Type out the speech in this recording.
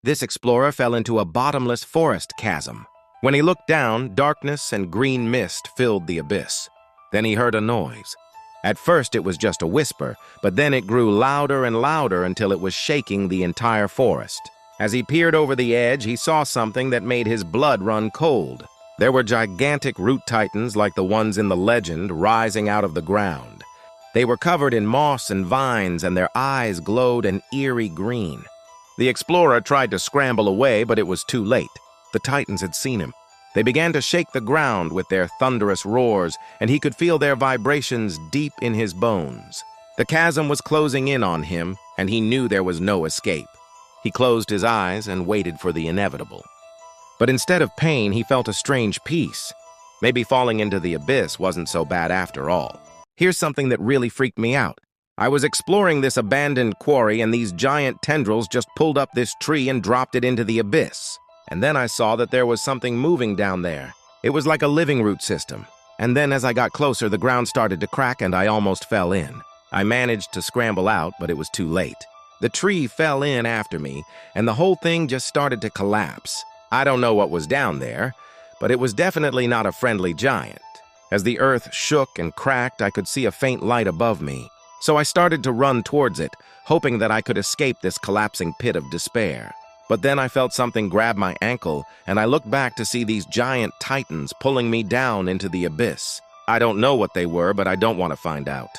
This explorer fell into a bottomless forest chasm. When he looked down, darkness and green mist filled the abyss. Then he heard a noise. At first it was just a whisper, but then it grew louder and louder until it was shaking the entire forest. As he peered over the edge, he saw something that made his blood run cold. There were gigantic root titans like the ones in the legend rising out of the ground. They were covered in moss and vines, and their eyes glowed an eerie green. The explorer tried to scramble away, but it was too late. The titans had seen him. They began to shake the ground with their thunderous roars, and he could feel their vibrations deep in his bones. The chasm was closing in on him, and he knew there was no escape. He closed his eyes and waited for the inevitable. But instead of pain, he felt a strange peace. Maybe falling into the abyss wasn't so bad after all. Here's something that really freaked me out. I was exploring this abandoned quarry, and these giant tendrils just pulled up this tree and dropped it into the abyss. And then I saw that there was something moving down there. It was like a living root system. And then as I got closer, the ground started to crack and I almost fell in. I managed to scramble out, but it was too late. The tree fell in after me, and the whole thing just started to collapse. I don't know what was down there, but it was definitely not a friendly giant. As the earth shook and cracked, I could see a faint light above me. So I started to run towards it, hoping that I could escape this collapsing pit of despair. But then I felt something grab my ankle, and I looked back to see these giant titans pulling me down into the abyss. I don't know what they were, but I don't want to find out.